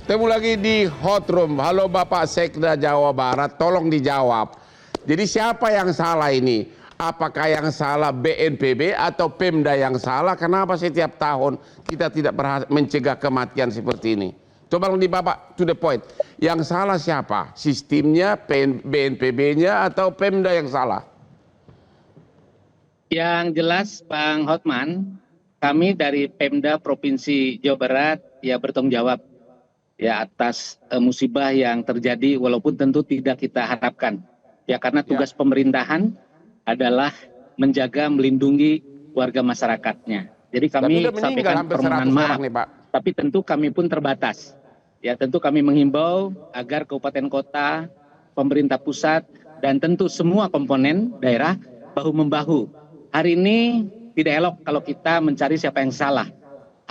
Ketemu lagi di Hot Room. Halo Bapak Sekda Jawa Barat, tolong dijawab. Jadi siapa yang salah ini? Apakah yang salah BNPB atau Pemda yang salah? Kenapa setiap tahun kita tidak berhasil mencegah kematian seperti ini? Coba di Bapak to the point. Yang salah siapa? Sistemnya, BNPB-nya atau Pemda yang salah? Yang jelas Bang Hotman, kami dari Pemda Provinsi Jawa Barat ya bertanggung jawab ya atas musibah yang terjadi, walaupun tentu tidak kita harapkan. Ya karena tugas pemerintahan adalah menjaga, melindungi warga masyarakatnya. Jadi kami sampaikan permohonan maaf, nih, Pak. Tapi tentu kami pun terbatas. Ya tentu kami menghimbau agar kabupaten kota, pemerintah pusat, dan tentu semua komponen daerah bahu-membahu. Hari ini tidak elok kalau kita mencari siapa yang salah.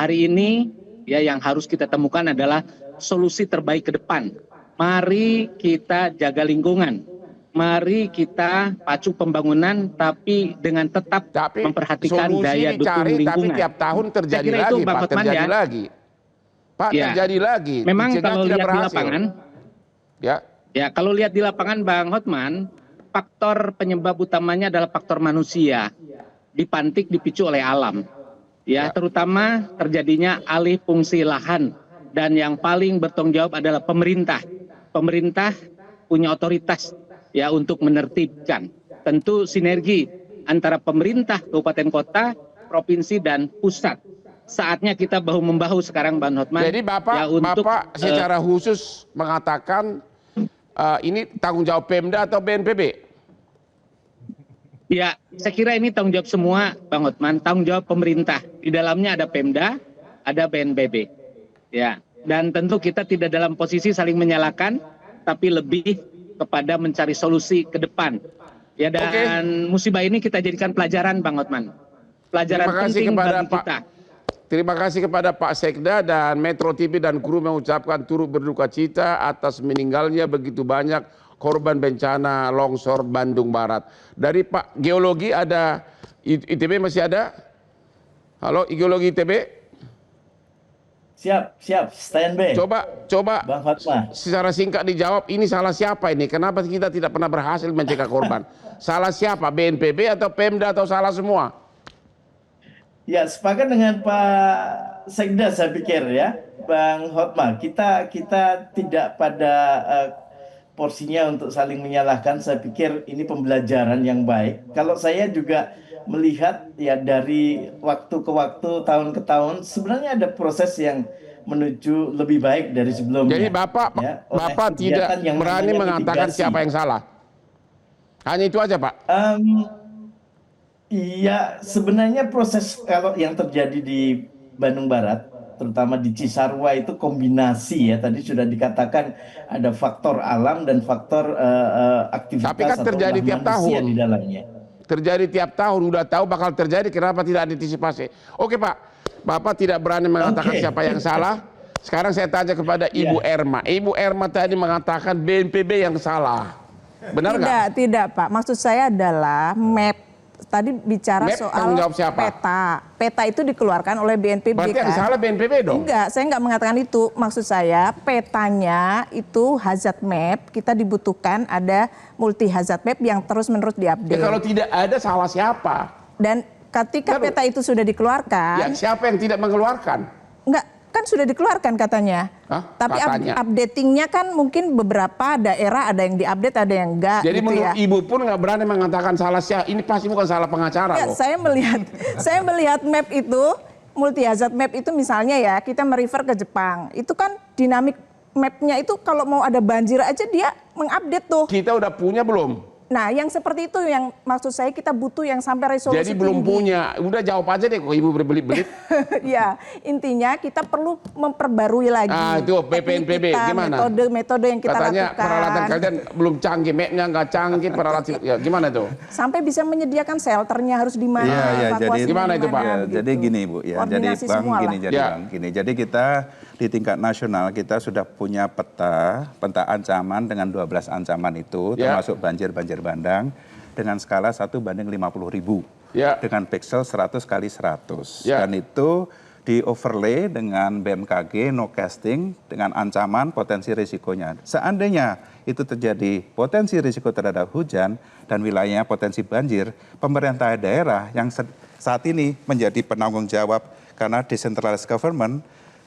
Hari ini ya yang harus kita temukan adalah solusi terbaik ke depan. Mari kita jaga lingkungan. Mari kita pacu pembangunan tapi dengan tetap memperhatikan daya dukung lingkungan. Tapi tiap tahun terjadi lagi, Pak, terjadi lagi. Pak, terjadi lagi. Memang kalau lihat di lapangan, ya kalau lihat di lapangan Bang Hotman, faktor penyebab utamanya adalah faktor manusia. Dipantik, dipicu oleh alam. Ya, terutama terjadinya alih fungsi lahan. Dan yang paling bertanggung jawab adalah pemerintah. Pemerintah punya otoritas ya untuk menertibkan. Tentu sinergi antara pemerintah, kabupaten kota, provinsi dan pusat. Saatnya kita bahu-membahu sekarang Bang Hotman. Jadi Bapak, ya, untuk, Bapak secara khusus mengatakan ini tanggung jawab Pemda atau BNPB? Ya, saya kira ini tanggung jawab semua Bang Hotman, tanggung jawab pemerintah. Di dalamnya ada Pemda, ada BNPB. Ya, dan tentu kita tidak dalam posisi saling menyalahkan, tapi lebih kepada mencari solusi ke depan. Ya, dan musibah ini kita jadikan pelajaran Bang Hotman. Pelajaran penting bagi kita. Terima kasih kepada Pak Sekda dan Metro TV dan kru mengucapkan turut berduka cita atas meninggalnya begitu banyak korban bencana longsor Bandung Barat. Dari Pak Geologi ada, ITB masih ada? Halo Geologi ITB? Siap, standby. Coba Bang Fatma, secara singkat dijawab, ini salah siapa ini? Kenapa kita tidak pernah berhasil mencegah korban? Salah siapa? BNPB atau Pemda atau salah semua? Ya, sepakat dengan Pak Sekda saya pikir ya, Bang Hotma. Kita tidak pada porsinya untuk saling menyalahkan. Saya pikir ini pembelajaran yang baik. Kalau saya juga melihat ya dari waktu ke waktu, tahun ke tahun, sebenarnya ada proses yang menuju lebih baik dari sebelumnya. Jadi Bapak tidak berani mengatakan siapa yang salah? Hanya itu aja, Pak? Iya, sebenarnya proses kalau yang terjadi di Bandung Barat, terutama di Cisarua itu kombinasi ya. Tadi sudah dikatakan ada faktor alam dan faktor aktivitas. Tapi kan terjadi tiap tahun di dalamnya. Terjadi tiap tahun, udah tahu bakal terjadi, kenapa tidak diantisipasi? Oke Pak, Bapak tidak berani mengatakan siapa yang salah. Sekarang saya tanya kepada Ibu Erma. Ibu Erma tadi mengatakan BNPB yang salah. Benar nggak? Tidak Pak, maksud saya adalah map. Tadi bicara soal peta. Peta itu dikeluarkan oleh BNPB. Berarti yang salah BNPB dong? Enggak, saya enggak mengatakan itu. Maksud saya petanya itu hazard map, kita dibutuhkan ada multi hazard map yang terus-menerus diupdate. Ya, kalau tidak ada salah siapa? Dan ketika peta itu sudah dikeluarkan. Ya, siapa yang tidak mengeluarkan? Enggak, kan sudah dikeluarkan katanya. Tapi updatingnya kan mungkin beberapa daerah ada yang diupdate, ada yang enggak. Jadi gitu menurut ya. Ibu pun nggak berani mengatakan salah siapa. Ini pasti bukan salah pengacara loh. Saya melihat map itu, multi hazard map itu misalnya ya, kita merefer ke Jepang. Itu kan dinamik mapnya itu kalau mau ada banjir aja dia mengupdate tuh. Kita udah punya belum? Nah, yang seperti itu yang maksud saya kita butuh yang sampai resolusi Jadi belum punya. Udah jawab aja deh kok Ibu berbelit-belit. Ya, intinya kita perlu memperbarui lagi. Itu BNPB gimana? Metode yang kita katanya lakukan. Peralatan kalian belum canggih, mapnya nggak canggih, peralatan ya gimana tuh? Sampai bisa menyediakan shelternya harus di mana? Jadi gimana itu Pak? Ya, jadi gini Bu, ya. Jadi Bang gini. Jadi kita di tingkat nasional kita sudah punya peta ancaman dengan 12 ancaman itu, termasuk banjir bandang dengan skala 1:50.000 dengan pixel 100 kali 100 dan itu di overlay dengan BMKG, no casting, dengan ancaman potensi risikonya. Seandainya itu terjadi potensi risiko terhadap hujan dan wilayahnya potensi banjir, pemerintah daerah yang saat ini menjadi penanggung jawab karena decentralized government,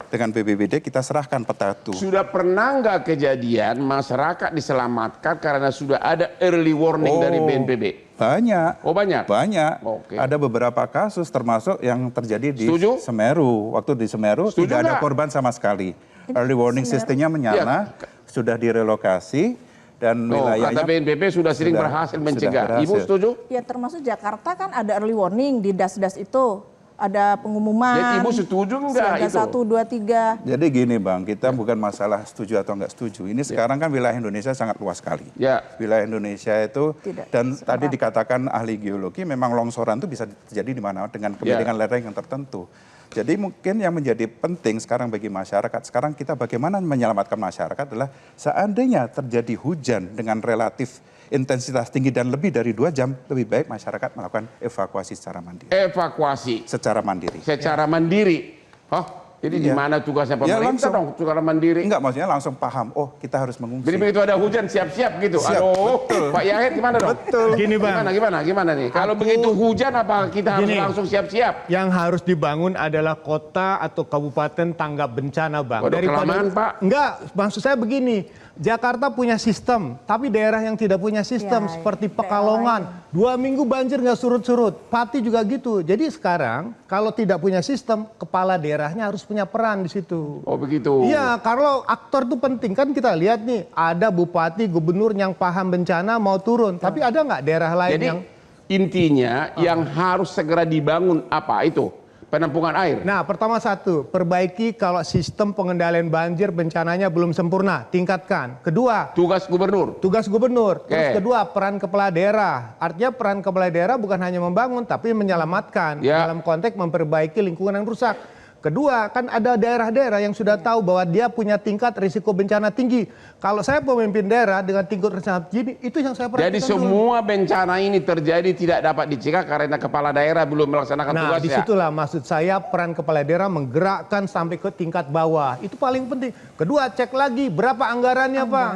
dengan BPBD kita serahkan peta itu. Sudah pernah nggak kejadian masyarakat diselamatkan karena sudah ada early warning dari BNPB? Banyak. Oh banyak? Banyak. Oke. Ada beberapa kasus termasuk yang terjadi di Setuju? Semeru. Waktu di Semeru Setuju tidak ada nggak? korban sama sekali. Early warning sistemnya menyala, sudah direlokasi dan wilayahnya. Kata BNPB sudah sering berhasil mencegah. Ibu setuju? Ya termasuk Jakarta kan ada early warning di das-das itu. Ada pengumuman. Jadi Ibu setuju nggak itu? 1, 2, 3. Jadi gini Bang, kita bukan masalah setuju atau nggak setuju. Ini sekarang kan wilayah Indonesia sangat luas sekali. Ya. Wilayah Indonesia itu, Tidak dan serentak. tadi dikatakan ahli geologi, memang longsoran itu bisa terjadi di mana dengan kemudian lereng yang tertentu. Jadi mungkin yang menjadi penting sekarang bagi masyarakat, sekarang kita bagaimana menyelamatkan masyarakat adalah seandainya terjadi hujan dengan relatif intensitas tinggi dan lebih dari 2 jam, lebih baik masyarakat melakukan evakuasi secara mandiri. Evakuasi Secara mandiri. secara mandiri. Oh, jadi di mana tugasnya pemerintah dong secara mandiri? Enggak, maksudnya langsung paham, oh kita harus mengungsi. Jadi begitu ada hujan siap-siap gitu. Siap, Aduh, betul. Pak Yahid gimana dong? Betul. Gini Bang, Gimana nih? Kalau begitu hujan apa kita harus Gini. langsung siap-siap? yang harus dibangun adalah kota atau kabupaten tanggap bencana Bang. Waduh, kelamaan, Pak. Enggak, maksud saya begini. Jakarta punya sistem, tapi daerah yang tidak punya sistem Ya, seperti daerah Pekalongan, 2 minggu banjir nggak surut-surut. Pati juga gitu. Jadi sekarang kalau tidak punya sistem, kepala daerahnya harus punya peran di situ. Oh begitu. Iya, kalau aktor itu penting kan kita lihat nih, ada bupati, gubernur yang paham bencana mau turun, tapi ada nggak daerah lain Jadi yang intinya yang harus segera dibangun apa itu? Penampungan air. Nah, pertama satu, perbaiki kalau sistem pengendalian banjir bencananya belum sempurna, tingkatkan. Kedua, Tugas gubernur. tugas gubernur. Terus Oke. kedua, peran kepala daerah. Artinya peran kepala daerah bukan hanya membangun, tapi menyelamatkan Ya. dalam konteks memperbaiki lingkungan yang rusak. Kedua, kan ada daerah-daerah yang sudah tahu bahwa dia punya tingkat risiko bencana tinggi. Kalau saya pemimpin daerah dengan tingkat bencana tinggi, itu yang saya perhatikan Jadi dulu. semua bencana ini terjadi tidak dapat dicegah karena kepala daerah belum melaksanakan Nah, tugasnya. disitulah maksud saya peran kepala daerah menggerakkan sampai ke tingkat bawah. Itu paling penting. Kedua, cek lagi berapa anggarannya, Pak.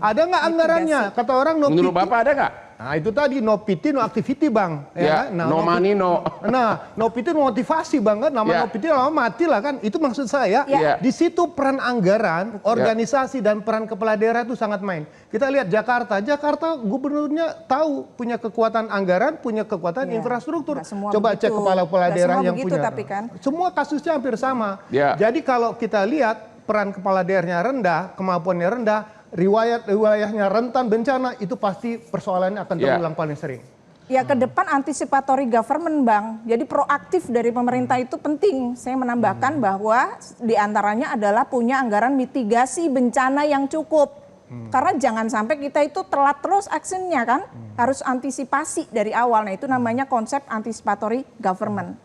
Ada nggak anggarannya? Kata orang no Menurut pity. Bapak ada nggak? Nah, itu tadi no pity, no activity, Bang. Ya, kan? no money, no. Nah, no pity, no motivasi, Bang. Kan? Nama Ya. no pity lama mati lah kan. Itu maksud saya. Ya. Di situ peran anggaran, organisasi, dan peran kepala daerah itu sangat main. Kita lihat Jakarta. Jakarta gubernurnya tahu punya kekuatan anggaran, punya kekuatan Ya. infrastruktur. Nggak semua Coba begitu. cek kepala-kepala Nggak daerah semua yang begitu, punya. tapi kan. Semua kasusnya hampir sama. Ya. Jadi kalau kita lihat peran kepala daerahnya rendah, kemampuannya rendah, wilayahnya rentan bencana, itu pasti persoalannya akan Ya. terulang paling sering. Ya ke depan anticipatory government Bang. Jadi proaktif dari pemerintah itu penting. Saya menambahkan bahwa diantaranya adalah punya anggaran mitigasi bencana yang cukup. Karena jangan sampai kita itu telat terus actionnya kan. Harus antisipasi dari awal. Nah itu namanya konsep anticipatory government.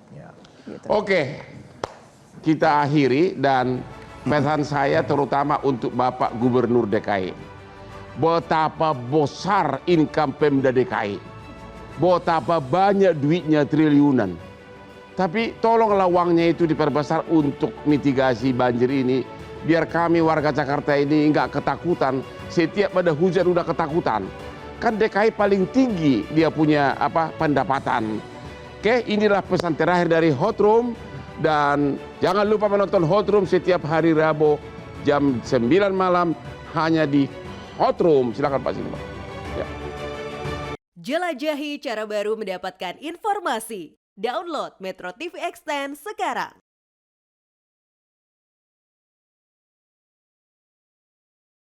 Gitu. Oke, kita akhiri dan pesan saya terutama untuk Bapak Gubernur DKI. Betapa besar income Pemda DKI. Betapa banyak duitnya triliunan. Tapi tolonglah uangnya itu diperbesar untuk mitigasi banjir ini. Biar kami warga Jakarta ini nggak ketakutan. Setiap ada hujan udah ketakutan. Kan DKI paling tinggi dia punya pendapatan. Oke, inilah pesan terakhir dari Hot Room. Dan jangan lupa menonton Hot Room setiap hari Rabu jam 9 malam hanya di Hot Room. Silakan Pak Sinema. Ya. Jelajahi cara baru mendapatkan informasi. Download Metro TV Extend sekarang.